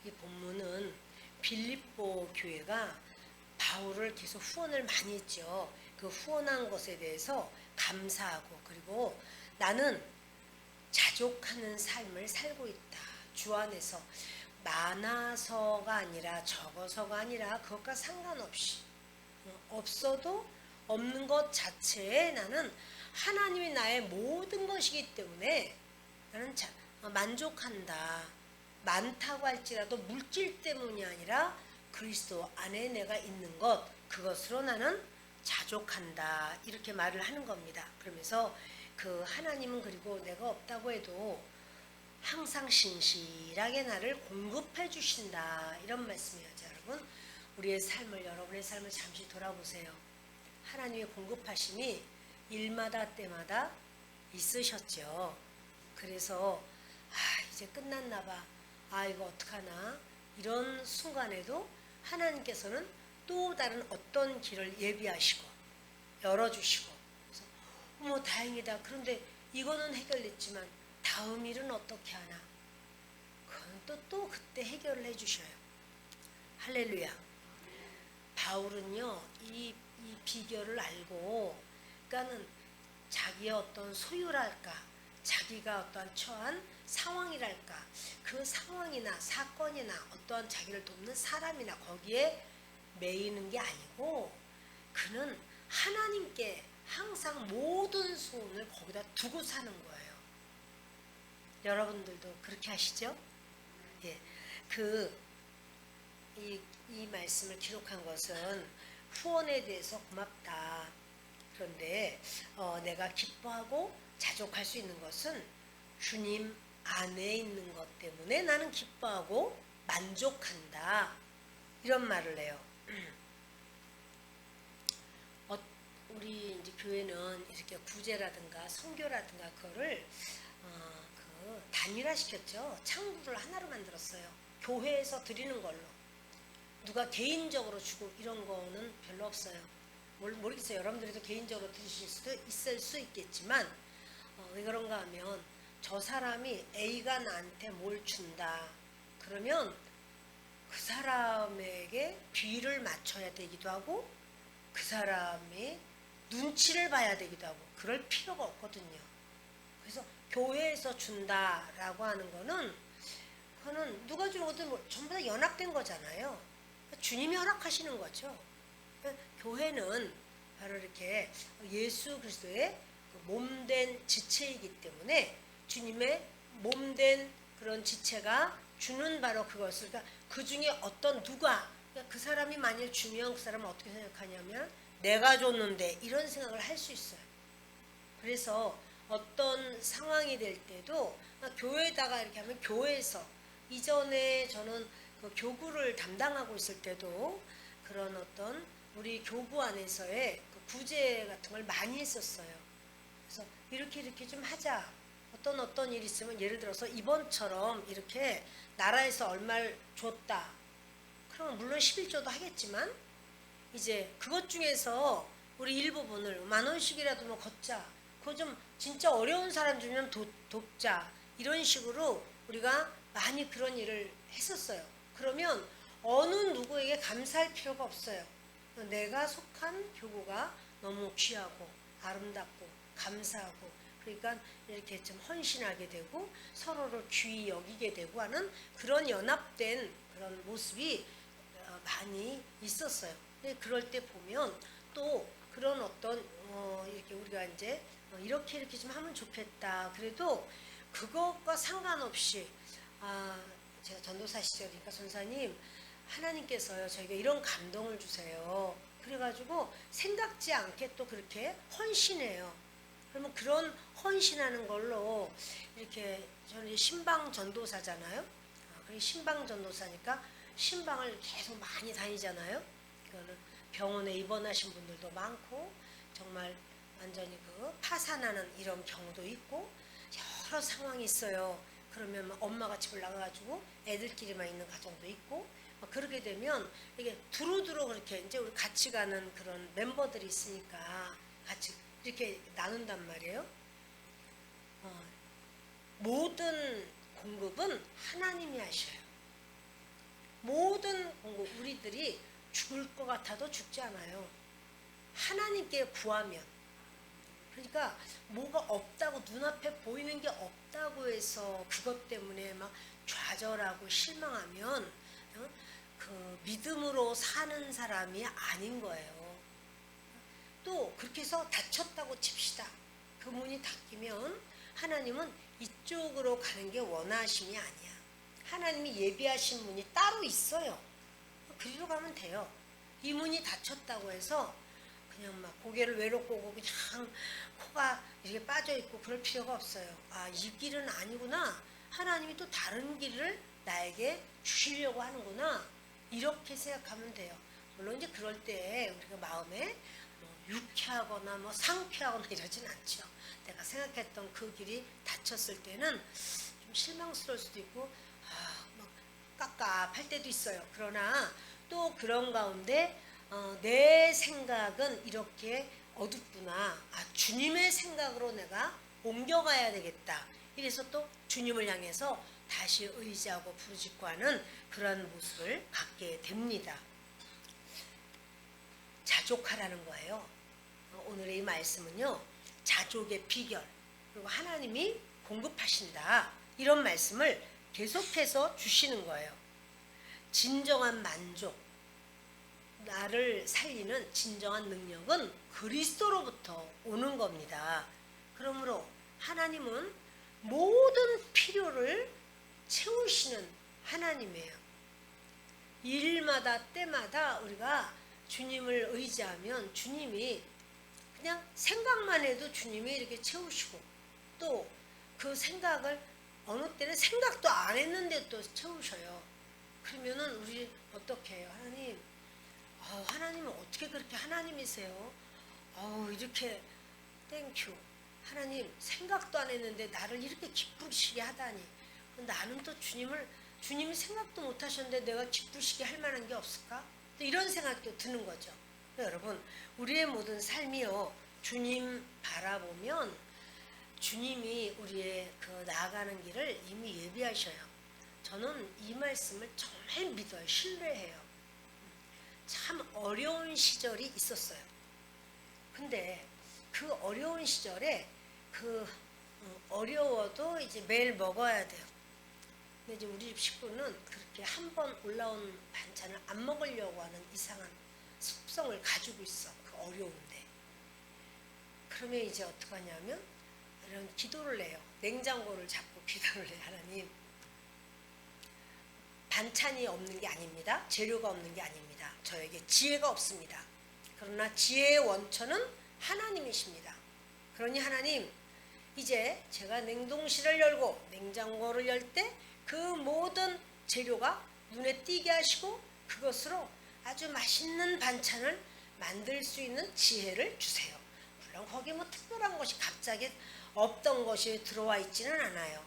이 본문은 빌립보 교회가 바울을 계속 후원을 많이 했죠. 그 후원한 것에 대해서 감사하고, 그리고 나는 자족하는 삶을 살고 있다. 주 안에서 많아서가 아니라 적어서가 아니라 그것과 상관없이 없어도 없는 것 자체에 나는 하나님이 나의 모든 것이기 때문에 나는 만족한다. 많다고 할지라도 물질 때문이 아니라 그리스도 안에 내가 있는 것, 그것으로 나는 자족한다. 이렇게 말을 하는 겁니다. 그러면서 그 하나님은 그리고 내가 없다고 해도 항상 신실하게 나를 공급해 주신다. 이런 말씀이에요. 여러분, 우리의 삶을, 여러분의 삶을 잠시 돌아보세요. 하나님의 공급하심이 일마다 때마다 있으셨죠. 그래서 이제 끝났나 봐. 이거 어떡하나. 이런 순간에도 하나님께서는 또 다른 어떤 길을 예비하시고 열어주시고, 그래서 어머 다행이다. 그런데 이거는 해결됐지만 다음 일은 어떻게 하나. 그건 또 그때 해결을 해주셔요. 할렐루야. 바울은요 이 비결을 알고, 그러니까는 자기의 어떤 소유랄까, 자기가 어떠한 처한 상황이랄까, 그 상황이나 사건이나 어떠한 자기를 돕는 사람이나 거기에 매이는 게 아니고, 그는 하나님께 항상 모든 소원을 거기다 두고 사는 거예요. 여러분들도 그렇게 하시죠? 예, 이 말씀을 기록한 것은 후원에 대해서 고맙다. 그런데 내가 기뻐하고 자족할 수 있는 것은 주님 안에 있는 것 때문에 나는 기뻐하고 만족한다. 이런 말을 해요. 우리 이제 교회는 이렇게 구제라든가 선교라든가 그거를 단일화시켰죠. 창구를 하나로 만들었어요. 교회에서 드리는 걸로. 누가 개인적으로 주고 이런 거는 별로 없어요. 모르겠어요. 여러분들도 개인적으로 드실 수도 있을 수 있겠지만 왜 그런가 하면 저 사람이 A가 나한테 뭘 준다. 그러면 그 사람에게 비를 맞춰야 되기도 하고 그 사람이 눈치를 봐야 되기도 하고 그럴 필요가 없거든요. 그래서 교회에서 준다라고 하는 거는 그거는 누가 주는 것도 전부 다 연합된 거잖아요. 주님이 허락하시는 거죠. 교회는 바로 이렇게 예수 그리스도의 몸된 지체이기 때문에 주님의 몸된 그런 지체가 주는 바로 그것을, 그러니까 그 중에 어떤 누가, 그러니까 그 사람이 만일 주면 그 사람은 어떻게 생각하냐면 내가 줬는데 이런 생각을 할 수 있어요. 그래서 어떤 상황이 될 때도 교회에다가 이렇게 하면 교회에서, 이전에 저는 그 교구를 담당하고 있을 때도 그런 어떤 우리 교구 안에서의 그 구제 같은 걸 많이 했었어요. 그래서 이렇게 좀 하자. 어떤 일이 있으면 예를 들어서 이번처럼 이렇게 나라에서 얼마를 줬다. 그러면 물론 11조도 하겠지만 이제 그것 중에서 우리 일부분을 10,000원씩이라도 뭐 걷자. 그거 좀 진짜 어려운 사람 주면 돕자. 이런 식으로 우리가 많이 그런 일을 했었어요. 그러면 어느 누구에게 감사할 필요가 없어요. 내가 속한 교구가 너무 귀하고 아름답고 감사하고, 그러니까 이렇게 좀 헌신하게 되고 서로를 귀히 여기게 되고 하는 그런 연합된 그런 모습이 많이 있었어요. 근데 그럴 때 보면 또 그런 어떤 이렇게 우리가 이제 이렇게 좀 하면 좋겠다. 그래도 그것과 상관없이 제가 전도사 시절이니까 전사님 하나님께서요 저에게 이런 감동을 주세요. 그래가지고 생각지 않게 또 그렇게 헌신해요. 그러면 그런 헌신하는 걸로 이렇게, 저는 신방 전도사잖아요. 신방 전도사니까 신방을 계속 많이 다니잖아요. 그거는 병원에 입원하신 분들도 많고 정말 완전히 그 파산하는 이런 경우도 있고 여러 상황이 있어요. 그러면 엄마가 집을 나가가지고 애들끼리만 있는 가정도 있고, 그렇게 되면 이게 두루두루 그렇게 이제 우리 같이 가는 그런 멤버들이 있으니까 같이 이렇게 나눈단 말이에요. 모든 공급은 하나님이 하셔요. 모든 우리들이 죽을 것 같아도 죽지 않아요. 하나님께 구하면. 그러니까 뭐가 없다고, 눈앞에 보이는 게 없다고 해서 그것 때문에 막 좌절하고 실망하면 그 믿음으로 사는 사람이 아닌 거예요. 또 그렇게 해서 닫혔다고 칩시다. 그 문이 닫히면 하나님은 이쪽으로 가는 게 원하심이 아니야. 하나님이 예비하신 문이 따로 있어요. 그리로 가면 돼요. 이 문이 닫혔다고 해서 그냥 막 고개를 외롭고 오고 그냥 코가 이렇게 빠져 있고 그럴 필요가 없어요. 아, 이 길은 아니구나. 하나님이 또 다른 길을 나에게 주시려고 하는구나. 이렇게 생각하면 돼요. 물론 이제 그럴 때 우리가 마음에 유쾌하거나 상쾌하거나 이러진 않죠. 내가 생각했던 그 길이 닫혔을 때는 좀 실망스러울 수도 있고 막 깝깝할 때도 있어요. 그러나 또 그런 가운데 내 생각은 이렇게 어둡구나. 주님의 생각으로 내가 옮겨가야 되겠다. 이래서 또 주님을 향해서 다시 의지하고 부르짖고하는 그런 모습을 갖게 됩니다. 자족하라는 거예요. 오늘의 이 말씀은요, 자족의 비결, 그리고 하나님이 공급하신다, 이런 말씀을 계속해서 주시는 거예요. 진정한 만족, 나를 살리는 진정한 능력은 그리스도로부터 오는 겁니다. 그러므로 하나님은 모든 필요를 채우시는 하나님이에요. 일마다 때마다 우리가 주님을 의지하면 주님이 그냥 생각만 해도 주님이 이렇게 채우시고, 또 그 생각을 어느 때는 생각도 안 했는데 또 채우셔요. 그러면은 우리 어떻게 해요? 하나님, 하나님은 어떻게 그렇게 하나님이세요? 이렇게 땡큐. 하나님, 생각도 안 했는데 나를 이렇게 기쁘시게 하다니. 나는 또 주님이 생각도 못 하셨는데 내가 기쁘시게 할 만한 게 없을까? 또 이런 생각도 드는 거죠. 여러분, 우리의 모든 삶이요, 주님 바라보면 주님이 우리의 그 나아가는 길을 이미 예비하셔요. 저는 이 말씀을 정말 믿어요. 신뢰해요. 참 어려운 시절이 있었어요. 근데 그 어려운 시절에 어려워도 이제 매일 먹어야 돼요. 근데 이제 우리 집 식구는 그렇게 한 번 올라온 반찬을 안 먹으려고 하는 이상한 습성을 가지고 있어. 그 어려운데. 그러면 이제 어떻게 하냐면 이런 기도를 해요. 냉장고를 잡고 기도를 해요. 하나님, 반찬이 없는 게 아닙니다. 재료가 없는 게 아닙니다. 저에게 지혜가 없습니다. 그러나 지혜의 원천은 하나님이십니다. 그러니 하나님, 이제 제가 냉동실을 열고 냉장고를 열 때 그 모든 재료가 눈에 띄게 하시고 그것으로 아주 맛있는 반찬을 만들 수 있는 지혜를 주세요. 물론 거기 특별한 것이 갑자기 없던 것이 들어와 있지는 않아요.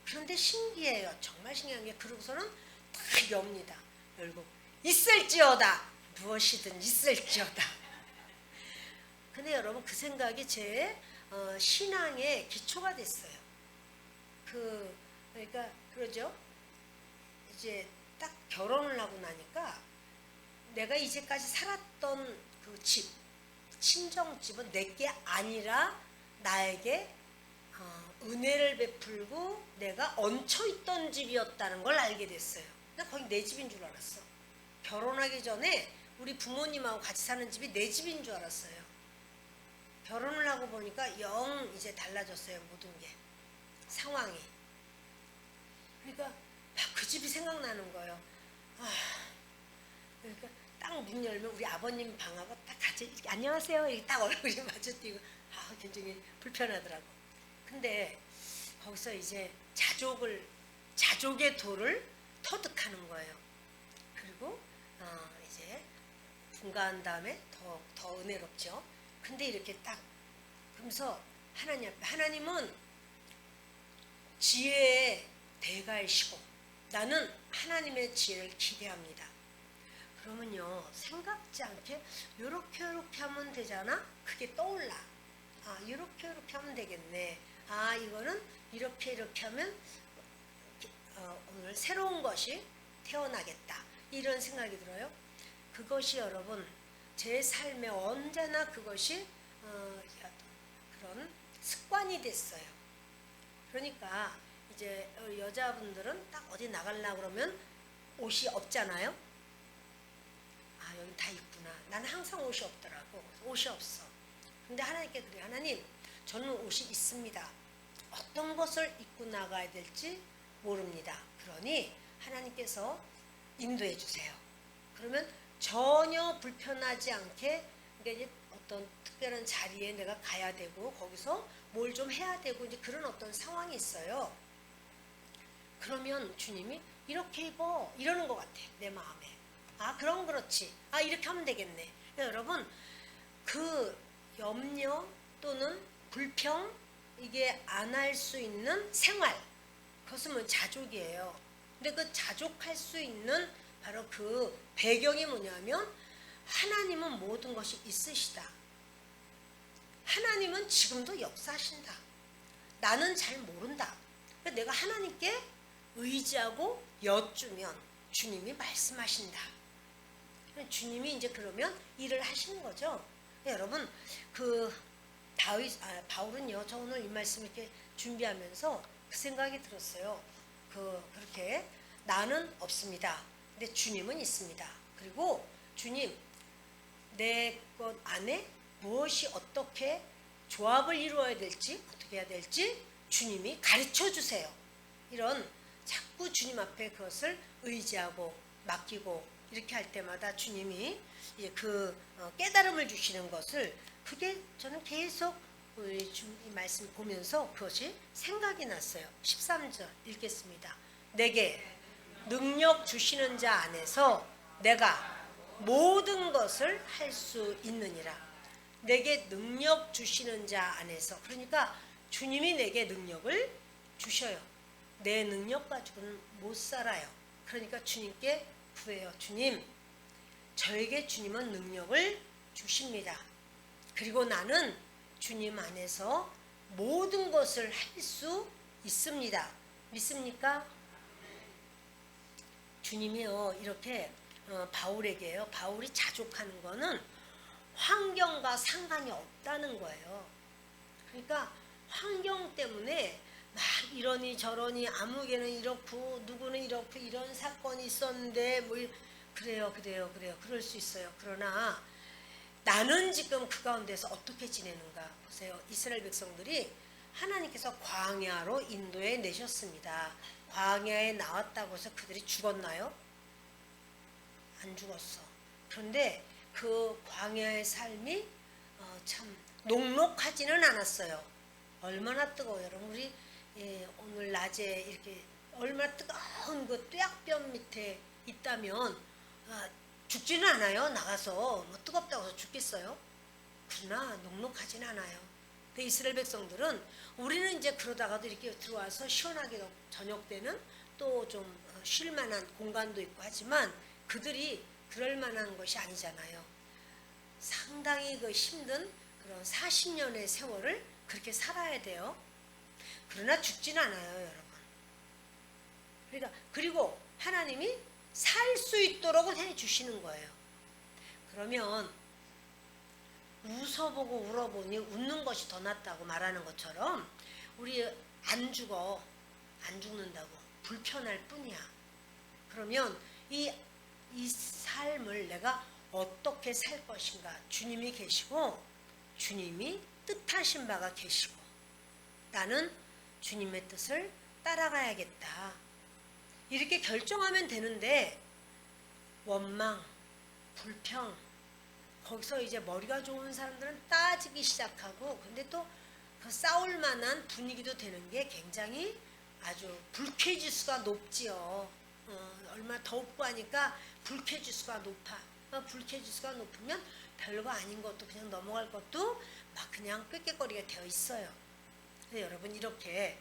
그런데 신기해요. 정말 신기한 게, 그러고서는 딱 엽니다. 열고 있을지어다, 무엇이든 있을지어다. 근데 여러분, 그 생각이 제 신앙의 기초가 됐어요. 그러니까 그러죠. 이제 딱 결혼을 하고 나니까 내가 이제까지 살았던 그 집, 친정집은 내게 아니라 나에게 은혜를 베풀고 내가 얹혀있던 집이었다는 걸 알게 됐어요. 나 거기 내 집인 줄 알았어. 결혼하기 전에 우리 부모님하고 같이 사는 집이 내 집인 줄 알았어요. 결혼을 하고 보니까 영 이제 달라졌어요. 모든 게, 상황이. 그러니까 막 그 집이 생각나는 거예요. 그러니까 딱 문 열면 우리 아버님 방하고 딱 같이 이렇게 안녕하세요 이렇게 딱 얼굴이 마주띄고 굉장히 불편하더라고. 근데 거기서 이제 자족의 도를 터득하는 거예요. 그리고 이제 분가한 다음에 더 은혜롭죠. 근데 이렇게 딱 그러면서 하나님 앞에, 하나님은 지혜의 대가이시고 나는 하나님의 지혜를 기대합니다. 그러면요, 생각지 않게 요렇게 하면 되잖아? 그게 떠올라. 요렇게 하면 되겠네. 이거는 이렇게 하면 오늘 새로운 것이 태어나겠다. 이런 생각이 들어요. 그것이 여러분 제 삶에 언제나 그것이 그런 습관이 됐어요. 그러니까 이제 여자분들은 딱 어디 나가려고 그러면 옷이 없잖아요. 아, 여기 다 있구나. 나는 항상 옷이 없더라고. 옷이 없어. 근데 하나님께 그래. 하나님, 저는 옷이 있습니다. 어떤 것을 입고 나가야 될지 모릅니다. 그러니 하나님께서 인도해 주세요. 그러면 전혀 불편하지 않게, 그러니까 이제 어떤 특별한 자리에 내가 가야 되고 거기서 뭘 좀 해야 되고 이제 그런 어떤 상황이 있어요. 그러면 주님이 이렇게 입어 이러는 것 같아. 내 마음에. 아, 그럼 그렇지. 아, 이렇게 하면 되겠네. 그러니까 여러분 그 염려 또는 불평, 이게 안 할 수 있는 생활, 그것은 뭐 자족이에요. 근데 그 자족할 수 있는 바로 그 배경이 뭐냐면 하나님은 모든 것이 있으시다. 하나님은 지금도 역사하신다. 나는 잘 모른다. 내가 하나님께 의지하고 여쭈면 주님이 말씀하신다. 주님이 이제 그러면 일을 하시는 거죠. 여러분 그 바울은요, 저 오늘 이 말씀 이렇게 준비하면서 그 생각이 들었어요. 그렇게 나는 없습니다. 근데 주님은 있습니다. 그리고 주님, 내 것 안에 무엇이 어떻게 조합을 이루어야 될지, 어떻게 해야 될지 주님이 가르쳐 주세요. 이런 자꾸 주님 앞에 그것을 의지하고 맡기고 이렇게 할 때마다 주님이 이제 깨달음을 주시는 것을, 그게 저는 계속 이 말씀 보면서 그것이 생각이 났어요. 13절 읽겠습니다. 내게 능력 주시는 자 안에서 내가 모든 것을 할 수 있느니라. 내게 능력 주시는 자 안에서, 그러니까 주님이 내게 능력을 주셔요. 내 능력 가지고는 못 살아요. 그러니까 주님께 구해요. 주님, 저에게 주님은 능력을 주십니다. 그리고 나는 주님 안에서 모든 것을 할 수 있습니다. 믿습니까? 주님이요, 이렇게 바울에게요, 바울이 자족하는 거는 환경과 상관이 없다는 거예요. 그러니까 환경 때문에 막 이러니 저러니 아무개는 이렇고 누구는 이렇고 이런 사건이 있었는데 뭐 그래요 그럴 수 있어요. 그러나 나는 지금 그 가운데서 어떻게 지내는가 보세요. 이스라엘 백성들이 하나님께서 광야로 인도해 내셨습니다. 광야에 나왔다고 해서 그들이 죽었나요? 안 죽었어. 그런데 그 광야의 삶이 참 녹록하지는 않았어요. 얼마나 뜨거워요. 여러분 우리 오늘 낮에 이렇게 얼마나 뜨거운 그 뙤약볕 밑에 있다면 죽지는 않아요. 나가서 뭐 뜨겁다고 해서 죽겠어요? 그러나 녹록하지는 않아요. 그 이스라엘 백성들은, 우리는 이제 그러다가도 이렇게 들어와서 시원하게 저녁 때는 또 좀 쉴 만한 공간도 있고 하지만 그들이 그럴 만한 것이 아니잖아요. 상당히 그 힘든 그런 40년의 세월을 그렇게 살아야 돼요. 그러나 죽지는 않아요, 여러분. 그러니까 그리고 하나님이 살 수 있도록 해주시는 거예요. 그러면 웃어보고 울어보니 웃는 것이 더 낫다고 말하는 것처럼 우리 안 죽는다고 불편할 뿐이야. 그러면 이 삶을 내가 어떻게 살 것인가, 주님이 계시고 주님이 뜻하신 바가 계시고 나는 주님의 뜻을 따라가야겠다, 이렇게 결정하면 되는데 원망, 불평, 거기서 이제 머리가 좋은 사람들은 따지기 시작하고, 근데 또 그 싸울 만한 분위기도 되는 게 굉장히 아주 불쾌지수가 높지요. 얼마나 덥고 하니까 불쾌지수가 높아. 불쾌지수가 높으면 별거 아닌 것도 그냥 넘어갈 것도 막 그냥 꾀꾀거리가 되어 있어요. 근데 여러분 이렇게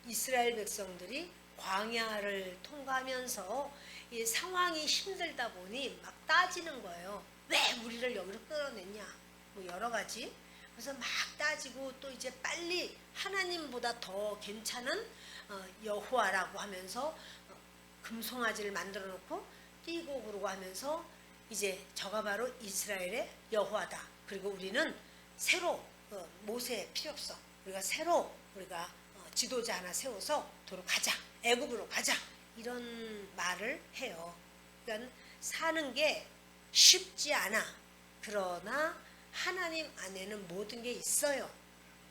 이스라엘 백성들이 광야를 통과하면서 이 상황이 힘들다 보니 막 따지는 거예요. 왜 우리를 여기로 끌어냈냐? 뭐 여러 가지. 그래서 막 따지고 또 이제 빨리 하나님보다 더 괜찮은 여호와라고 하면서 금송아지를 만들어 놓고 뛰고 그러고 하면서 이제 저가 바로 이스라엘의 여호와다. 그리고 우리는 새로 모세 필요 없어. 우리가 새로 우리가 지도자 하나 세워서 도로 가자. 애굽으로 가자. 이런 말을 해요. 그러니까 사는 게 쉽지 않아. 그러나 하나님 안에는 모든 게 있어요.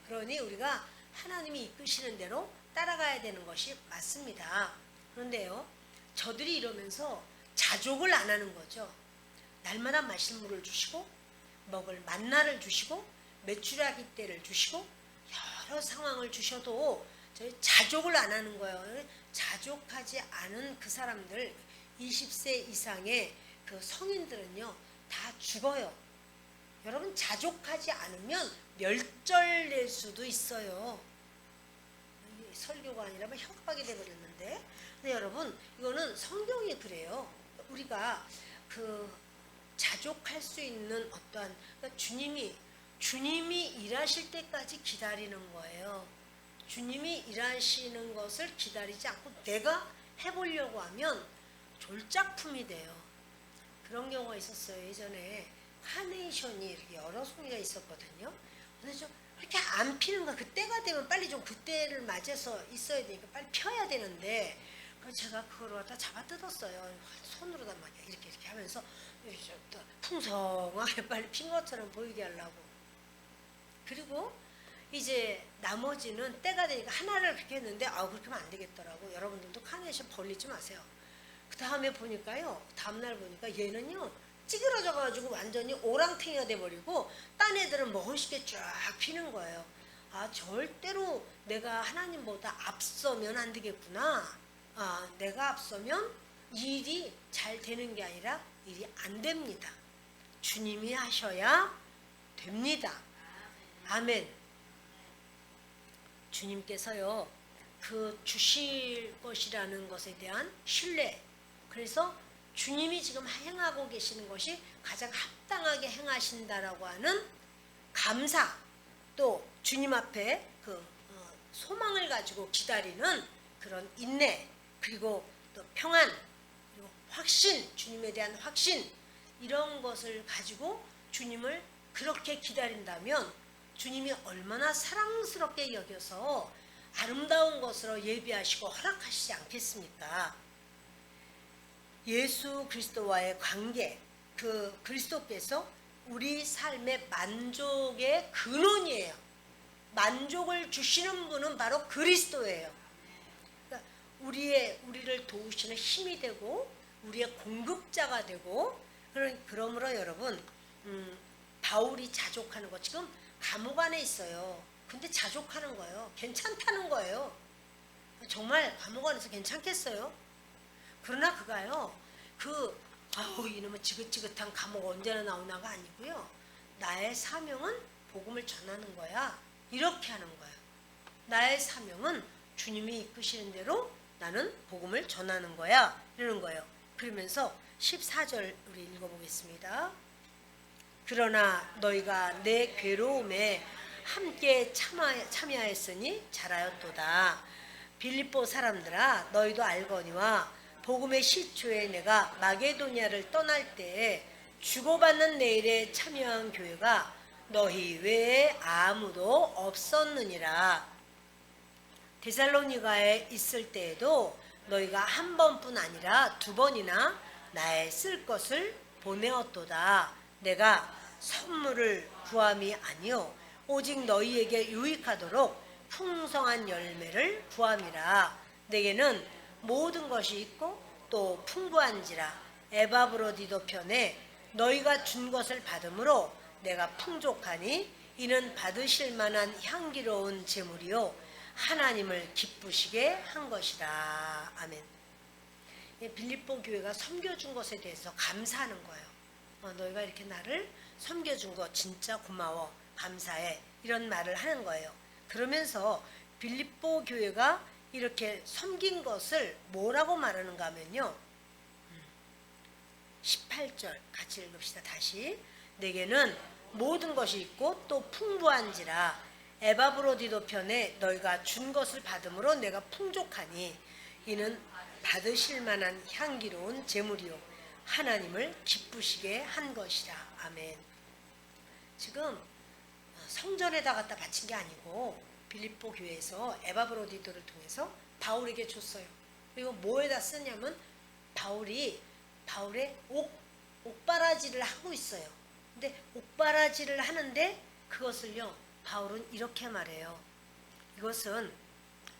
그러니 우리가 하나님이 이끄시는 대로 따라가야 되는 것이 맞습니다. 그런데요, 저들이 이러면서 자족을 안 하는 거죠. 날마다 마실 물을 주시고 먹을 만나를 주시고 메추라기 때를 주시고 여러 상황을 주셔도 저희 자족을 안 하는 거예요. 자족하지 않은 그 사람들 20세 이상의 그 성인들은요 다 죽어요. 여러분 자족하지 않으면 멸절될 수도 있어요. 설교가 아니라면 협박이 되어버렸는데, 근데 여러분 이거는 성경이 그래요. 우리가 그 자족할 수 있는 어떠한 그러니까 주님이 일하실 때까지 기다리는 거예요. 주님이 일하시는 것을 기다리지 않고 내가 해보려고 하면 졸작품이 돼요. 그런 경우가 있었어요. 예전에 카네이션이 이렇게 여러 송이가 있었거든요. 그래서 좀 이렇게 안 피는 거야. 그때가 되면 빨리 좀 그때를 맞아서 있어야 되니까 빨리 펴야 되는데, 그래서 제가 그걸 갖다 잡아 뜯었어요. 손으로다 말이야. 이렇게 하면서 풍성하게 빨리 핀 것처럼 보이게 하려고. 그리고 이제 나머지는 때가 되니까 하나를 그렇게 했는데 그렇게 하면 안 되겠더라고. 여러분들도 카네이션 벌리지 마세요. 그 다음에 보니까요, 다음날 보니까 얘는요 찌그러져 가지고 완전히 오랑탱이가 돼버리고 딴 애들은 멋있게 쫙 피는 거예요. 절대로 내가 하나님보다 앞서면 안 되겠구나. 내가 앞서면 일이 잘 되는 게 아니라 일이 안 됩니다. 주님이 하셔야 됩니다. 아멘. 주님께서요 그 주실 것이라는 것에 대한 신뢰, 그래서 주님이 지금 행하고 계시는 것이 가장 합당하게 행하신다라고 하는 감사, 또 주님 앞에 그 소망을 가지고 기다리는 그런 인내, 그리고 또 평안, 그리고 확신, 주님에 대한 확신, 이런 것을 가지고 주님을 그렇게 기다린다면 주님이 얼마나 사랑스럽게 여겨서 아름다운 것으로 예비하시고 허락하시지 않겠습니까? 예수 그리스도와의 관계, 그 그리스도께서 우리 삶의 만족의 근원이에요. 만족을 주시는 분은 바로 그리스도예요. 그러니까 우리를 도우시는 힘이 되고 우리의 공급자가 되고, 그러므로 여러분 바울이 자족하는 거, 지금 감옥 안에 있어요. 근데 자족하는 거예요. 괜찮다는 거예요. 정말 감옥 안에서 괜찮겠어요? 그러나 그가요 이놈의 지긋지긋한 감옥 언제나 나오나가 아니고요, 나의 사명은 복음을 전하는 거야, 이렇게 하는 거예요. 나의 사명은 주님이 이끄시는 대로 나는 복음을 전하는 거야, 이러는 거예요. 그러면서 14절 우리 읽어보겠습니다. 그러나 너희가 내 괴로움에 함께 참여하였으니 잘하였도다. 빌립보 사람들아, 너희도 알거니와 복음의 시초에 내가 마게도냐를 떠날 때에 주고받는 내일에 참여한 교회가 너희 외에 아무도 없었느니라. 데살로니가에 있을 때에도 너희가 한 번뿐 아니라 두 번이나 나의 쓸 것을 보내었도다. 내가 선물을 구함이 아니요 오직 너희에게 유익하도록 풍성한 열매를 구함이라. 내게는 모든 것이 있고 또 풍부한지라. 에바브로디도 편에 너희가 준 것을 받음으로 내가 풍족하니 이는 받으실 만한 향기로운 제물이요 하나님을 기쁘시게 한 것이라. 아멘. 빌립보 교회가 섬겨준 것에 대해서 감사하는 거예요. 너희가 이렇게 나를 섬겨준 거 진짜 고마워, 감사해, 이런 말을 하는 거예요. 그러면서 빌립보 교회가 이렇게 섬긴 것을 뭐라고 말하는가 하면요, 18절 같이 읽읍시다. 다시. 내게는 모든 것이 있고 또 풍부한지라. 에바브로디도 편에 너희가 준 것을 받음으로 내가 풍족하니 이는 받으실 만한 향기로운 제물이요 하나님을 기쁘시게 한 것이라. 아멘. 지금 성전에다 갖다 바친 게 아니고 빌립보 교회에서 에바브로디도를 통해서 바울에게 줬어요. 그리고 뭐에다 쓰냐면 바울의 옥바라지를 하고 있어요. 근데 옥바라지를 하는데 그것을요 바울은 이렇게 말해요. 이것은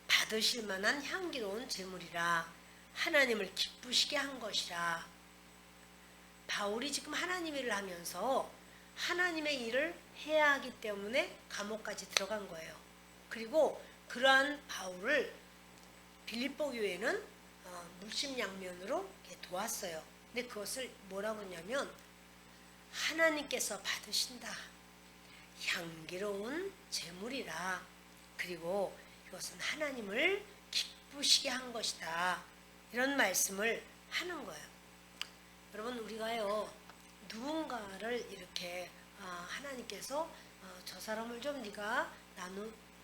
받으실 만한 향기로운 제물이라 하나님을 기쁘시게 한 것이라. 바울이 지금 하나님 일을 하면서 하나님의 일을 해야 하기 때문에 감옥까지 들어간 거예요. 그리고 그러한 바울을 빌립보 교회는 물심양면으로 도왔어요. 근데 그것을 뭐라고 하냐면 하나님께서 받으신다. 향기로운 제물이라. 그리고 이것은 하나님을 기쁘시게 한 것이다. 이런 말씀을 하는 거예요. 여러분 우리가요 누군가를 이렇게 하나님께서 저 사람을 좀 네가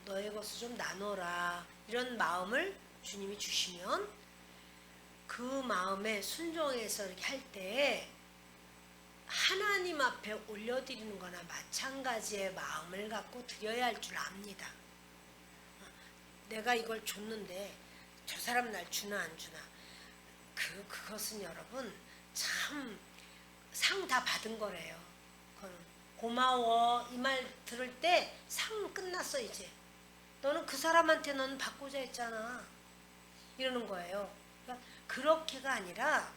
너의 것을 좀 나눠라 이런 마음을 주님이 주시면 그 마음에 순종해서 이렇게 할 때 하나님 앞에 올려드리는 거나 마찬가지의 마음을 갖고 드려야 할 줄 압니다. 내가 이걸 줬는데 저 사람 날 주나 안 주나 그것은 여러분 참 상 다 받은 거래요. 고마워 이 말 들을 때 상 끝났어. 이제 너는 그 사람한테 넌 받고자 했잖아 이러는 거예요. 그러니까 그렇게가 아니라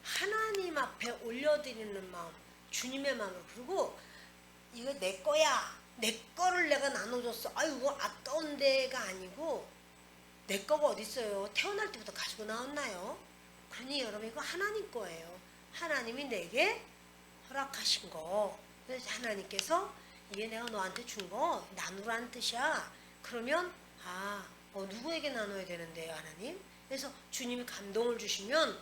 하나님 앞에 올려드리는 마음, 주님의 마음을. 그리고 이거 내 거야, 내 거를 내가 나눠줬어, 아유 이거 아까운 데가 아니고 내 거가 어디 있어요. 태어날 때부터 가지고 나왔나요? 그러니 여러분 이거 하나님 거예요. 하나님이 내게 허락하신 거. 그래서 하나님께서 이게 내가 너한테 준 거 나누라는 뜻이야. 그러면 누구에게 나눠야 되는데요 하나님? 그래서 주님이 감동을 주시면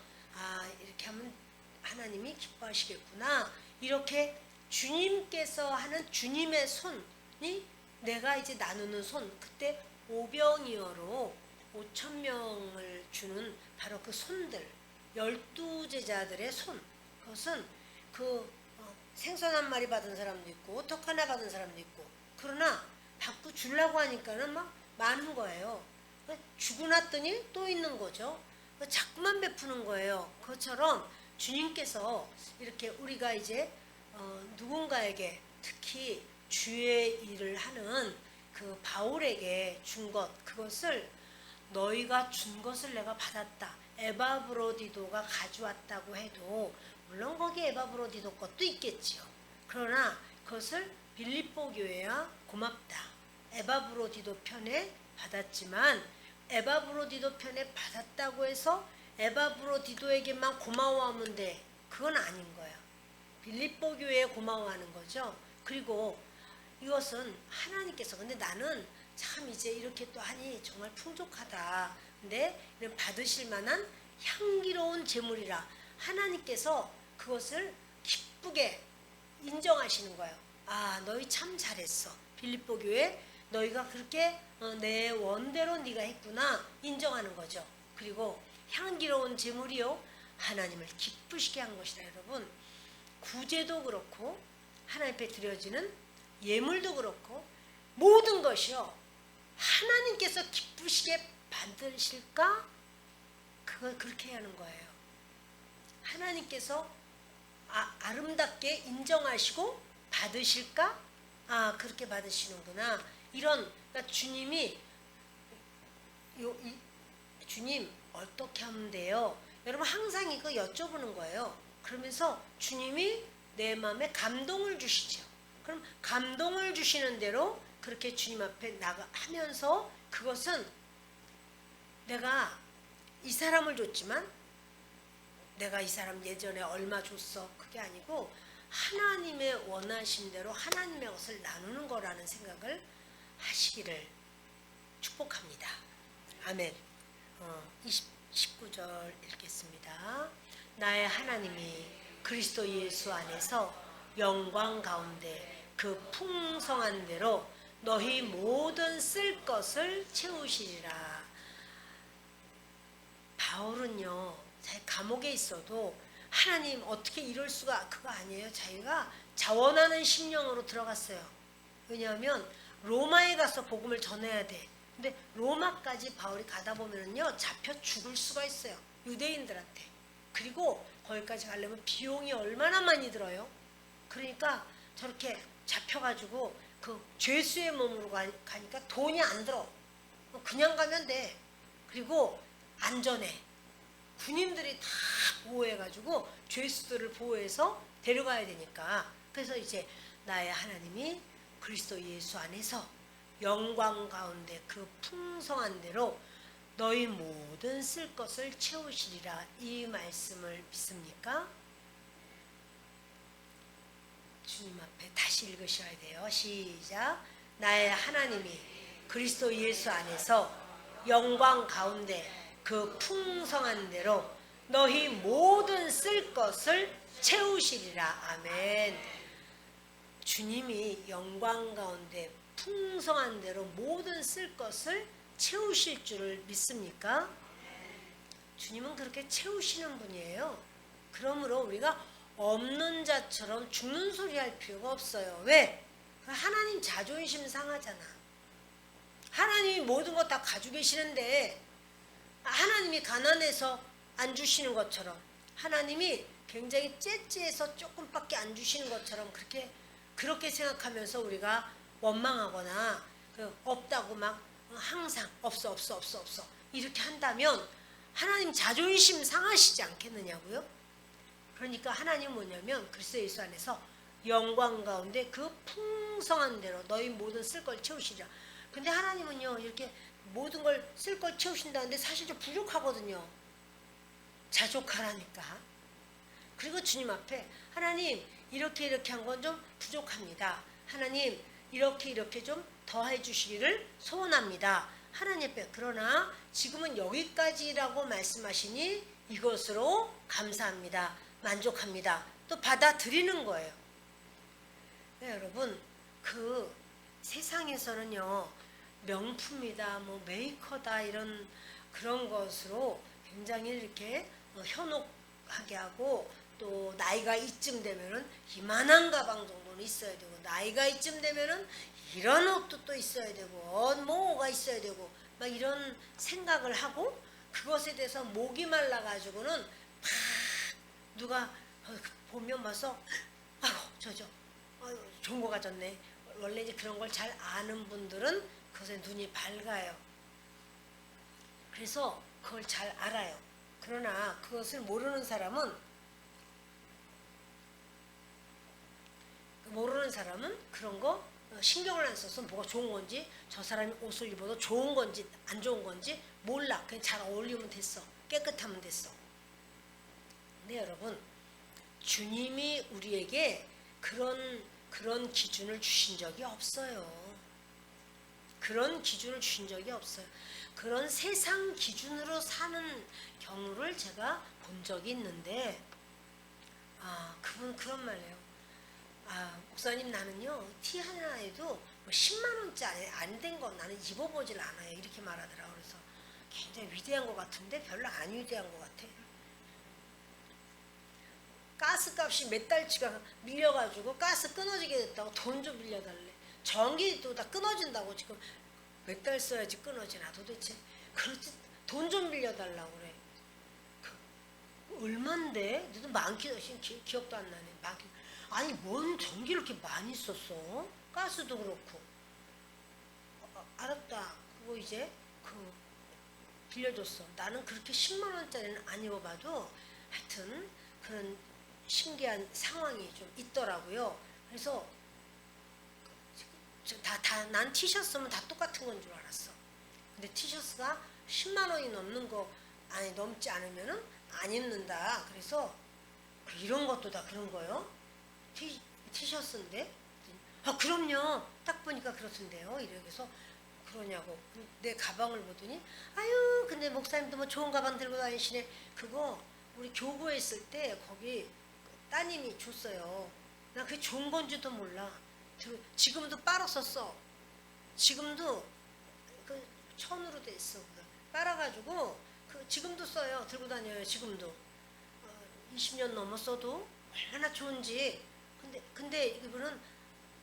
이렇게 하면 하나님이 기뻐하시겠구나. 이렇게 주님께서 하는 주님의 손이 내가 이제 나누는 손. 그때 오병이어로 5,000명을 주는 바로 그 손들 12제자들의 손. 그것은 생선 한 마리 받은 사람도 있고 턱 하나 받은 사람도 있고 그러나 받고 주려고 하니까는 막 많은 거예요. 주고 났더니 또 있는 거죠. 자꾸만 베푸는 거예요. 그것처럼 주님께서 이렇게 우리가 이제 누군가에게 특히 주의 일을 하는 그 바울에게 준 것, 그것을 너희가 준 것을 내가 받았다. 에바브로디도가 가져왔다고 해도 물론 거기에 에바브로디도 것도 있겠지요. 그러나 그것을 빌립보 교회야 고맙다. 에바브로디도 편에 받았지만 에바브로디도 편에 받았다고 해서 에바브로디도에게만 고마워하면 돼. 그건 아닌 거야. 빌립보 교회에 고마워하는 거죠. 그리고 이것은 하나님께서 근데 나는 참 이제 이렇게 또 하니 정말 풍족하다. 근데 이런 받으실 만한 향기로운 제물이라 하나님께서 그것을 기쁘게 인정하시는 거예요. 너희 참 잘했어. 빌립보 교회 너희가 그렇게 내 원대로 네가 했구나 인정하는 거죠. 그리고 향기로운 제물이요 하나님을 기쁘시게 한 것이다. 여러분 구제도 그렇고 하나님 앞에 드려지는 예물도 그렇고 모든 것이요 하나님께서 기쁘시게 받으실까? 그걸 그렇게 해야 하는 거예요. 하나님께서 아름답게 인정하시고 받으실까? 그렇게 받으시는구나. 이런 그러니까 주님이 주님 어떻게 하면 돼요? 여러분 항상 이거 여쭤보는 거예요. 그러면서 주님이 내 마음에 감동을 주시죠. 그럼 감동을 주시는 대로 그렇게 주님 앞에 나가면서 그것은 내가 이 사람을 줬지만 내가 이 사람 예전에 얼마 줬어 그게 아니고 하나님의 원하심대로 하나님의 것을 나누는 거라는 생각을 하시기를 축복합니다. 아멘. 19절 읽겠습니다. 나의 하나님이 그리스도 예수 안에서 영광 가운데 그 풍성한 대로 너희 모든 쓸 것을 채우시리라. 바울은요, 자기 감옥에 있어도 하나님 어떻게 이럴 수가, 그거 아니에요. 자기가 자원하는 심령으로 들어갔어요. 왜냐하면 로마에 가서 복음을 전해야 돼. 근데 로마까지 바울이 가다 보면은요, 잡혀 죽을 수가 있어요. 유대인들한테. 그리고 거기까지 가려면 비용이 얼마나 많이 들어요. 그러니까 저렇게 잡혀가지고 그 죄수의 몸으로 가니까 돈이 안 들어. 그냥 가면 돼. 그리고 안전해. 군인들이 다 보호해가지고 죄수들을 보호해서 데려가야 되니까. 그래서 이제 나의 하나님이 그리스도 예수 안에서 영광 가운데 그 풍성한 대로 너희 모든 쓸 것을 채우시리라, 이 말씀을 믿습니까? 주님 앞에 다시 읽으셔야 돼요. 시작. 나의 하나님이 그리스도 예수 안에서 영광 가운데 그 풍성한 대로 너희 모든 쓸 것을 채우시리라. 아멘. 주님이 영광 가운데 풍성한 대로 모든 쓸 것을 채우실 줄을 믿습니까? 주님은 그렇게 채우시는 분이에요. 그러므로 우리가 없는 자처럼 죽는 소리 할 필요가 없어요. 왜? 하나님 자존심 상하잖아. 하나님이 모든 거 다 가지고 계시는데 하나님이 가난해서 안 주시는 것처럼, 하나님이 굉장히 째째해서 조금밖에 안 주시는 것처럼 그렇게 생각하면서 우리가 원망하거나 없다고 막 항상 없어 이렇게 한다면 하나님 자존심 상하시지 않겠느냐고요? 그러니까 하나님은 뭐냐면 그리스도 예수 안에서 영광 가운데 그 풍성한 대로 너희 모든 쓸 걸 채우시리라. 근데 하나님은요, 이렇게 모든 걸 쓸 걸 채우신다는데 사실 좀 부족하거든요. 자족하라니까. 그리고 주님 앞에 하나님 이렇게 한 건 좀 부족합니다. 하나님 이렇게 좀 더해 주시기를 소원합니다. 하나님 앞에. 그러나 지금은 여기까지라고 말씀하시니 이것으로 감사합니다. 만족합니다. 또 받아들이는 거예요. 네, 여러분, 그 세상에서는요, 명품이다, 뭐 메이커다, 이런 그런 것으로 굉장히 이렇게 현혹하게 하고, 또 나이가 이쯤 되면은 이만한 가방 정도는 있어야 되고, 나이가 이쯤 되면은 이런 옷도 또 있어야 되고, 뭐가 있어야 되고, 막 이런 생각을 하고, 그것에 대해서 목이 말라 가지고는 막 누가 보면 와서 아이고 좋은 거 가졌네. 원래 이제 그런 걸 잘 아는 분들은 그것에 눈이 밝아요. 그래서 그걸 잘 알아요. 그러나 그것을 모르는 사람은 그런 거 신경을 안 써서 뭐가 좋은 건지, 저 사람이 옷을 입어도 좋은 건지 안 좋은 건지 몰라. 그냥 잘 어울리면 됐어. 깨끗하면 됐어. 근데 여러분, 주님이 우리에게 그런 기준을 주신 적이 없어요. 그런 기준을 주신 적이 없어요. 그런 세상 기준으로 사는 경우를 제가 본 적이 있는데, 그분 그런 말이에요. 목사님, 나는요 티 하나에도 뭐 10만 원짜리 안 된 거 나는 입어보질 않아요. 이렇게 말하더라고요. 그래서 굉장히 위대한 것 같은데 별로 안 위대한 것 같아. 가스값이 몇 달치가 밀려가지고 가스 끊어지게 됐다고 돈 좀 빌려달래. 전기도 다 끊어진다고 지금 몇 달 써야지 끊어지나 도대체. 그렇지, 돈 좀 빌려달라고 그래. 얼만데? 너도 많기도 기억도 안 나네. 아니 뭔 전기를 이렇게 많이 썼어? 가스도 그렇고. 알았다. 그거 이제 빌려줬어. 나는 그렇게 10만 원짜리는 안 입어봐도 하여튼 그런 신기한 상황이 좀 있더라고요. 그래서 난 티셔츠면 다 똑같은 건 줄 알았어. 근데 티셔츠가 10만 원이 넘지 않으면은 안 입는다. 그래서 이런 것도 다 그런 거요. 티셔츠인데? 그럼요. 딱 보니까 그렇던데요. 이래서 그러냐고. 내 가방을 보더니 아유, 근데 목사님도 뭐 좋은 가방 들고 다니시네. 그거 우리 교구에 있을 때 거기 따님이 줬어요. 나 그게 좋은 건지도 몰라. 지금도 빨았었어. 지금도 그 천으로 돼 있어. 빨아가지고 지금도 써요. 들고 다녀요. 지금도. 20년 넘었어도 얼마나 좋은지. 근데 이분은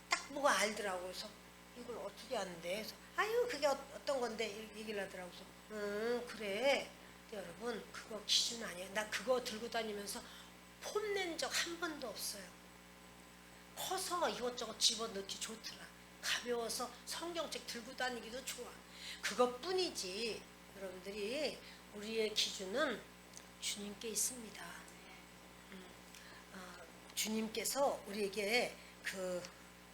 딱 보고 알더라고. 그래서 이걸 어떻게 하는데? 그래서 아유 그게 어떤 건데 얘기를 하더라고. 그래서 그래. 근데 여러분 그거 기준 아니에요. 나 그거 들고 다니면서 폼낸 적 한 번도 없어요. 커서 이것저것 집어넣기 좋더라. 가벼워서 성경책 들고 다니기도 좋아. 그것뿐이지. 여러분들이 우리의 기준은 주님께 있습니다. 주님께서 우리에게 그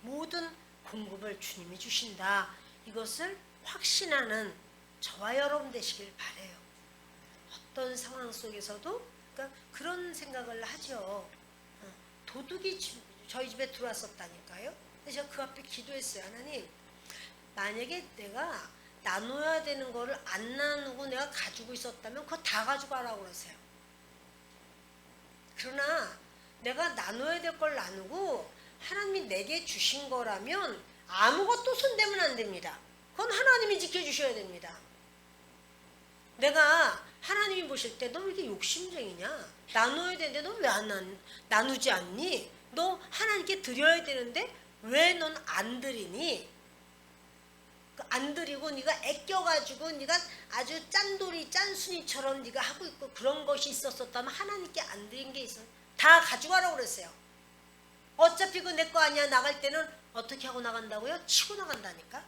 모든 공급을 주님이 주신다. 이것을 확신하는 저와 여러분 되시길 바라요. 어떤 상황 속에서도 그러니까 그런 생각을 하죠. 도둑이 저희 집에 들어왔었다니까요. 그래서 제가 그 앞에 기도했어요. 하나님, 만약에 내가 나눠야 되는 거를 안 나누고 내가 가지고 있었다면 그거 다 가져가라고 그러세요. 그러나 내가 나눠야 될 걸 나누고 하나님이 내게 주신 거라면 아무것도 손대면 안 됩니다. 그건 하나님이 지켜주셔야 됩니다. 내가 하나님이 보실 때 너 왜 이렇게 욕심쟁이냐? 나눠야 되는데 너 왜 안 나누지 않니? 너 하나님께 드려야 되는데 왜 넌 안 드리니? 안 드리고 네가 애껴가지고 네가 아주 짠돌이 짠순이처럼 네가 하고 있고 그런 것이 있었다면 하나님께 안 드린 게 있어. 다 가져가라고 그랬어요. 어차피 그거 내 거 아니야. 나갈 때는 어떻게 하고 나간다고요? 치고 나간다니까.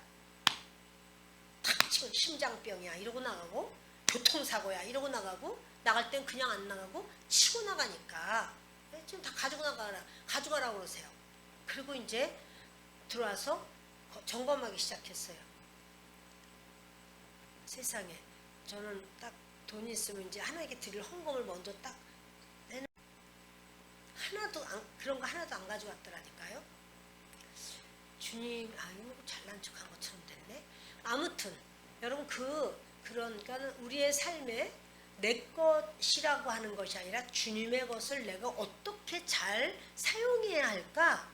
탁 치고 심장병이야 이러고 나가고 교통사고야 이러고 나가고 나갈 땐 그냥 안 나가고 치고 나가니까 지금 다 가져가라고 그러세요. 그리고 이제 들어와서 점검하기 시작했어요. 세상에 저는 딱 돈 있으면 이제 하나님께 드릴 헌금을 먼저 딱 하나도 그런 거 하나도 안 가져왔더라니까요. 주님, 아유 잘난 척한 것처럼 됐네. 아무튼 여러분 그러니까 우리의 삶에 내 것이라고 하는 것이 아니라 주님의 것을 내가 어떻게 잘 사용해야 할까?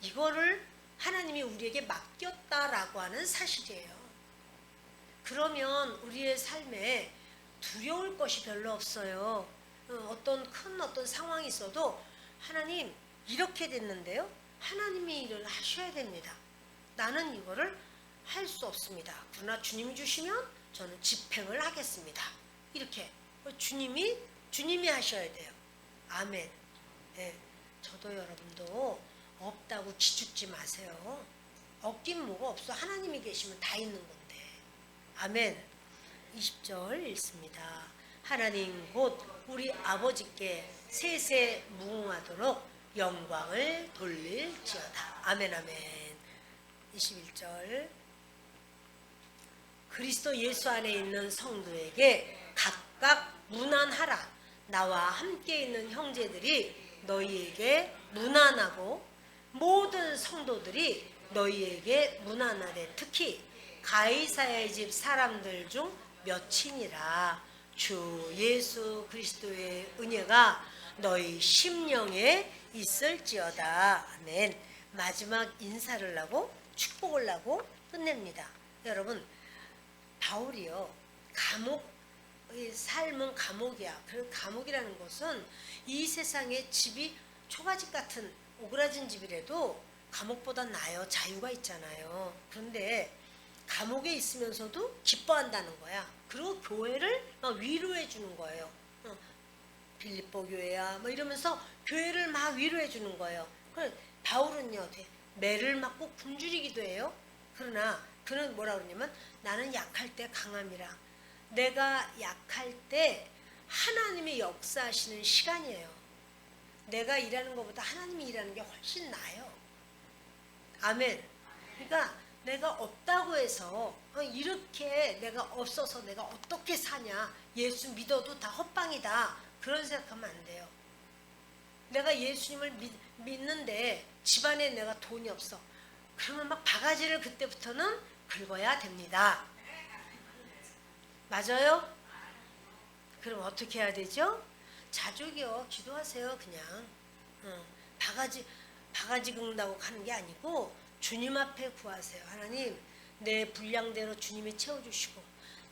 이거를 하나님이 우리에게 맡겼다라고 하는 사실이에요. 그러면 우리의 삶에 두려울 것이 별로 없어요. 어떤 상황이 있어도 하나님 이렇게 됐는데요. 하나님이 일을 하셔야 됩니다. 나는 이거를 할 수 없습니다. 그러나 주님이 주시면 저는 집행을 하겠습니다. 이렇게 주님이 하셔야 돼요. 아멘. 네, 저도 여러분도 없다고 기죽지 마세요. 없긴 뭐가 없어. 하나님이 계시면 다 있는 건데. 아멘. 20절 읽습니다. 하나님 곧 우리 아버지께 세세 무궁하도록 영광을 돌릴지어다. 아멘 아멘. 21절 그리스도 예수 안에 있는 성도에게 각각 문안하라. 나와 함께 있는 형제들이 너희에게 문안하고 모든 성도들이 너희에게 문안하되 특히 가이사야의 집 사람들 중 몇이니라. 주 예수 그리스도의 은혜가 너희 심령에 있을지어다. 아멘. 마지막 인사를 하고 축복을 하고 끝냅니다. 여러분 바울이요 삶은 감옥이야. 그 감옥이라는 것은 이 세상에 집이 초가집 같은 오그라진 집이라도 감옥보다 나아요. 자유가 있잖아요. 그런데 감옥에 있으면서도 기뻐한다는 거야. 그리고 교회를 막 위로해 주는 거예요. 빌립보 교회야 뭐 이러면서 교회를 막 위로해 주는 거예요. 바울은요 매를 맞고 굶주리기도 해요. 그러나 그는 뭐라 그러냐면 나는 약할 때 강함이라. 내가 약할 때 하나님이 역사하시는 시간이에요. 내가 일하는 것보다 하나님이 일하는 게 훨씬 나아요. 아멘. 그러니까 내가 없다고 해서 이렇게 내가 없어서 내가 어떻게 사냐, 예수 믿어도 다 헛방이다, 그런 생각하면 안 돼요. 내가 예수님을 믿는데 집안에 내가 돈이 없어. 그러면 막 바가지를 그때부터는 긁어야 됩니다. 맞아요? 그럼 어떻게 해야 되죠? 자족이요. 기도하세요. 그냥 바가지 긁는다고 하는 게 아니고 주님 앞에 구하세요. 하나님 내 분량대로 주님이 채워주시고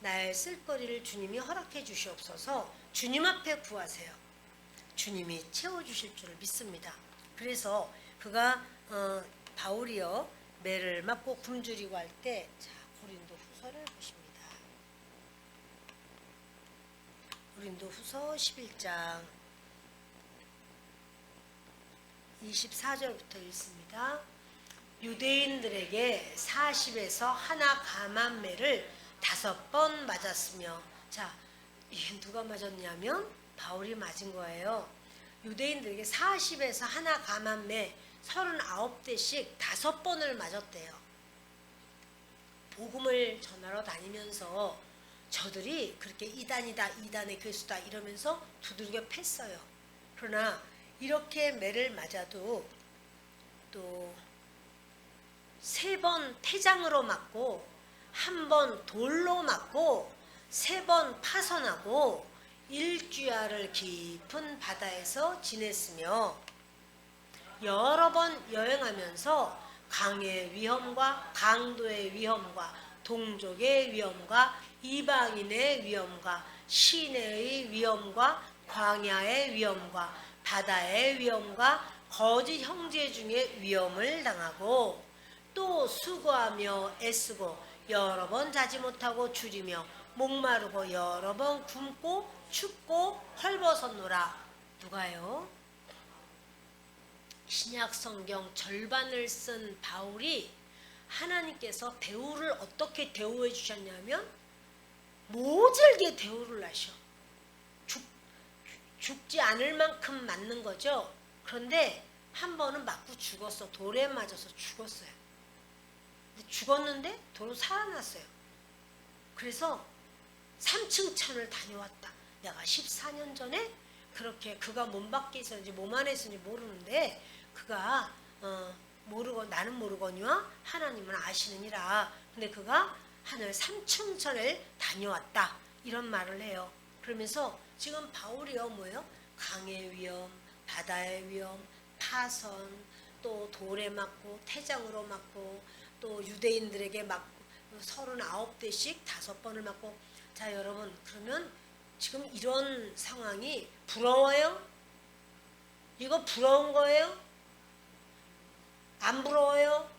나의 쓸거리를 주님이 허락해 주시옵소서. 주님 앞에 구하세요. 주님이 채워주실 줄을 믿습니다. 그래서 그가 바울이요 매를 맞고 굶주리고 할 때 자 고린도 후서를 보십니다. 고린도 후서 11장 24절부터 읽습니다. 유대인들에게 40에서 하나 감한 매를 5번 맞았으며, 자 이게 누가 맞았냐면 바울이 맞은 거예요. 유대인들에게 40에서 하나 감한 매 39대씩 5번을 맞았대요. 복음을 전하러 다니면서 저들이 그렇게 이단이다, 이단의 교수다 이러면서 두들겨 팼어요. 그러나 이렇게 매를 맞아도 또 3번 태장으로 맞고 1번 돌로 맞고 3번 파선하고 일주야를 깊은 바다에서 지냈으며 여러 번 여행하면서 강의 위험과 강도의 위험과 동족의 위험과 이방인의 위험과 시내의 위험과 광야의 위험과 바다의 위험과 거짓 형제 중에 위험을 당하고 또 수고하며 애쓰고 여러 번 자지 못하고 줄이며 목마르고 여러 번 굶고 춥고 헐벗었노라. 누가요? 신약 성경 절반을 쓴 바울이 하나님께서 대우를 어떻게 대우해 주셨냐면 모질게 대우를 하셔. 죽지 않을 만큼 맞는 거죠. 그런데 한 번은 맞고 죽었어. 돌에 맞아서 죽었어요. 근데 죽었는데 도로 살아났어요. 그래서 3층 천을 다녀왔다. 내가 14년 전에 그렇게 그가 몸 밖에 있었는지 몸 안에 있었는지 모르는데 그가 모르고 나는 모르거니와 하나님은 아시느니라. 근데 그가 하늘 3층 천을 다녀왔다. 이런 말을 해요. 그러면서 지금 바울이요 뭐예요? 강의 위험, 바다의 위험, 파선, 또 돌에 맞고 태장으로 맞고 또 유대인들에게 맞고 39대씩 5번을 맞고. 자 여러분 그러면 지금 이런 상황이 부러워요? 이거 부러운 거예요? 안 부러워요?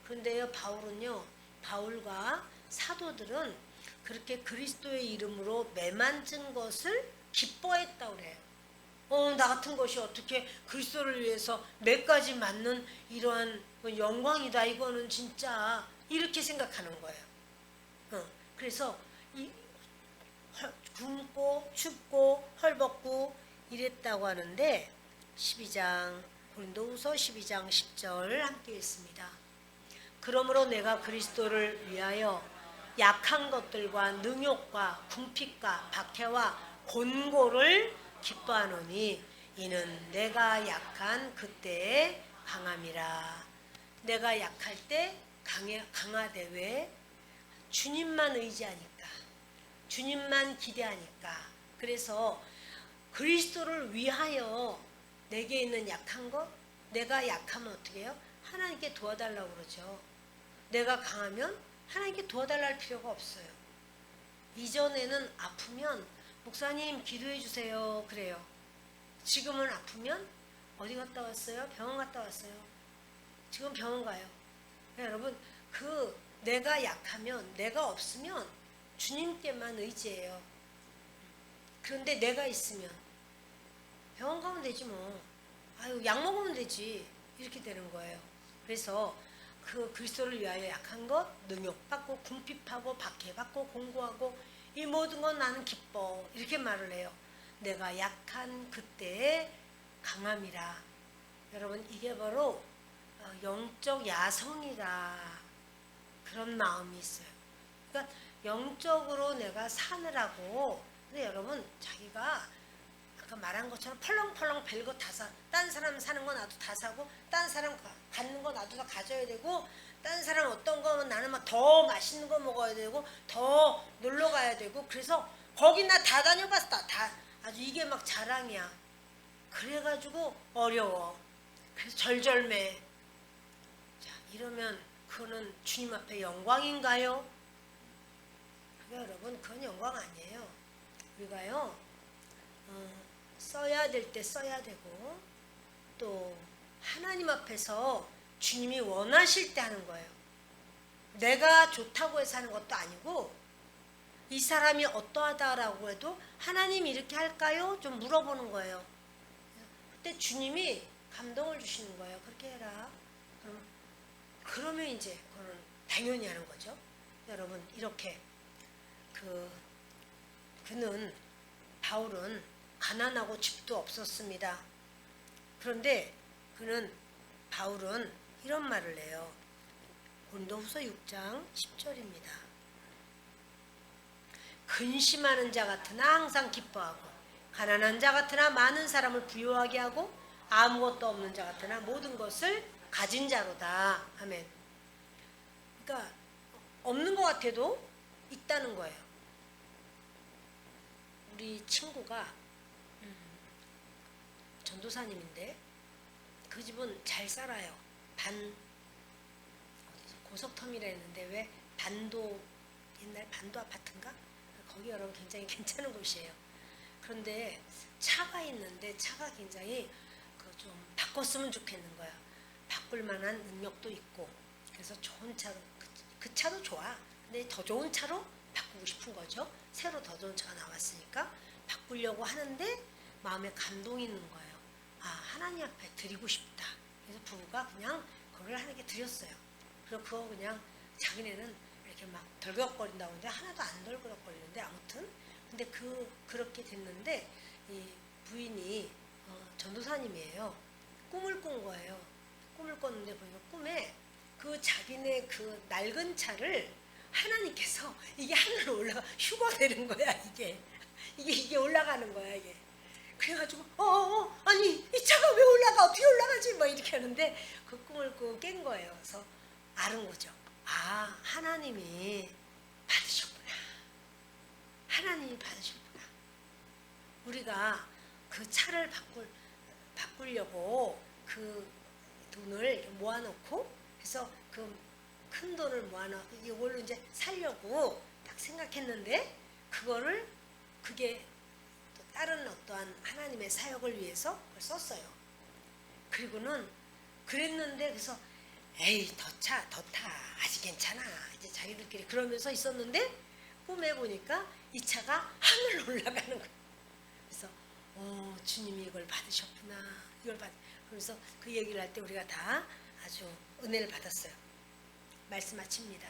그런데요 바울은요 바울과 사도들은 그렇게 그리스도의 이름으로 매 만진 것을 기뻐했다고 그래요. 나 같은 것이 어떻게 그리스도를 위해서 매까지 맞는 이러한 영광이다. 이거는 진짜 이렇게 생각하는 거예요. 그래서 굶고 춥고 헐벗고 이랬다고 하는데 12장 고린도후서 12장 10절 함께 읽습니다. 그러므로 내가 그리스도를 위하여 약한 것들과 능욕과 궁핍과 박해와 곤고를 기뻐하노니 이는 내가 약한 그때의 강함이라. 내가 약할 때 강하되 왜? 주님만 의지하니까, 주님만 기대하니까. 그래서 그리스도를 위하여 내게 있는 약한 것, 내가 약하면 어떻게 해요? 하나님께 도와달라고 그러죠. 내가 강하면 하나님께 도와달라 할 필요가 없어요. 이전에는 아프면 목사님 기도해 주세요 그래요. 지금은 아프면 어디 갔다 왔어요? 병원 갔다 왔어요. 지금 병원 가요. 여러분 내가 약하면 내가 없으면 주님께만 의지해요. 그런데 내가 있으면 병원 가면 되지 뭐. 아유 약 먹으면 되지. 이렇게 되는 거예요. 그래서 그 그리스도를 위하여 약한 것, 능욕받고 궁핍하고 박해받고 공고하고 이 모든 건 나는 기뻐. 이렇게 말을 해요. 내가 약한 그때의 강함이라. 여러분 이게 바로 영적 야성이라 그런 마음이 있어요. 그러니까 영적으로 내가 사느라고. 근데 여러분 자기가 아까 말한 것처럼 펄렁펄렁 별거 다 사. 딴 사람 사는 거 나도 다 사고 딴 사람 갖는 거 나도 다 가져야 되고 딴 사람 어떤 거면 나는 막 더 맛있는 거 먹어야 되고 더 놀러 가야 되고. 그래서 거기 나 다 다녀봤어. 다 아주 이게 막 자랑이야. 그래가지고 어려워. 그래서 절절매. 자 이러면 그거는 주님 앞에 영광인가요? 그러니까 여러분 그건 영광 아니에요. 우리가요 써야 될 때 써야 되고 또 하나님 앞에서 주님이 원하실 때 하는 거예요. 내가 좋다고 해서 하는 것도 아니고 이 사람이 어떠하다라고 해도 하나님 이렇게 할까요? 좀 물어보는 거예요. 그때 주님이 감동을 주시는 거예요. 그렇게 해라. 그러면 이제 그건 당연히 하는 거죠. 여러분 이렇게 바울은 가난하고 집도 없었습니다. 그런데 바울은 이런 말을 해요. 고린도후서 6장 10절입니다. 근심하는 자 같으나 항상 기뻐하고 가난한 자 같으나 많은 사람을 부유하게 하고 아무것도 없는 자 같으나 모든 것을 가진 자로다. 아멘. 그러니까 없는 것 같아도 있다는 거예요. 우리 친구가 전도사님인데 그 집은 잘 살아요. 고석텀이라 했는데 왜 옛날 반도 아파트인가? 거기 여러분 굉장히 괜찮은 곳이에요. 그런데 차가 있는데 차가 굉장히 좀 바꿨으면 좋겠는 거야. 바꿀 만한 능력도 있고 그래서 좋은 차로 그 차도 좋아. 근데 더 좋은 차로 바꾸고 싶은 거죠. 새로 더 좋은 차가 나왔으니까 바꾸려고 하는데 마음에 감동이 있는 거예요. 하나님 앞에 드리고 싶다. 그래서 부부가 그냥 그걸 하나님께 드렸어요. 그리고 그거 그냥 자기네는 이렇게 막 덜그럭거린다고 하는데 하나도 안 덜그럭거리는데 아무튼 근데 그렇게 됐는데 이 부인이 전도사님이에요. 꿈을 꾼 거예요. 꿈을 꿨는데 보니까 꿈에 자기네 낡은 차를 하나님께서 이게 하늘로 올라가 휴거되는 거야. 이게 올라가는 거야. 이게 그래가지고 아니 이 차가 왜 올라가 어떻게 올라가지 뭐 이렇게 하는데 그 꿈을 꾸고 깬 거예요. 그래서 아는 거죠. 하나님이 받으셨구나. 하나님이 받으셨구나. 우리가 그 차를 바꾸려고 그 돈을 모아놓고 해서 그 큰 돈을 모아놓고 이걸로 이제 살려고 딱 생각했는데 그게 또 다른 어떠한 하나님의 사역을 위해서 그걸 썼어요. 그리고는 그랬는데 그래서 에이 더 타 아직 괜찮아 이제 자기들끼리 그러면서 있었는데 꿈에 보니까 이 차가 하늘로 올라가는 거예요. 그래서 주님이 이걸 받으셨구나. 그래서 그 얘기를 할 때 우리가 다 아주 은혜를 받았어요. 말씀 마칩니다.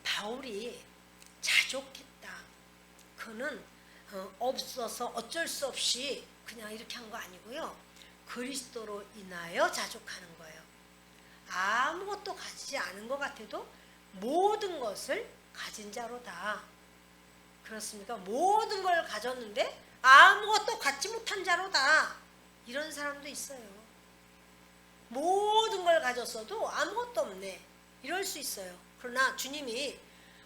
바울이 자족했다. 그는 없어서 어쩔 수 없이 그냥 이렇게 한 거 아니고요. 그리스도로 인하여 자족하는 거예요. 아무것도 가지지 않은 것 같아도 모든 것을 가진 자로다. 그렇습니까? 모든 걸 가졌는데 아무것도 갖지 못한 자로다. 이런 사람도 있어요. 모든 걸 가졌어도 아무것도 없네. 이럴 수 있어요. 그러나 주님이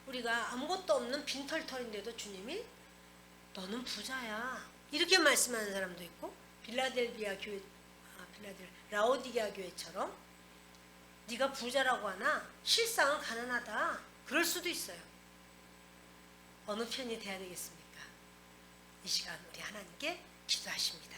우리가 아무것도 없는 빈털털인데도 주님이 너는 부자야. 이렇게 말씀하는 사람도 있고 라오디게아 교회처럼 네가 부자라고 하나 실상은 가난하다. 그럴 수도 있어요. 어느 편이 돼야 되겠습니까? 이 시간 우리 하나님께 기도하십니다.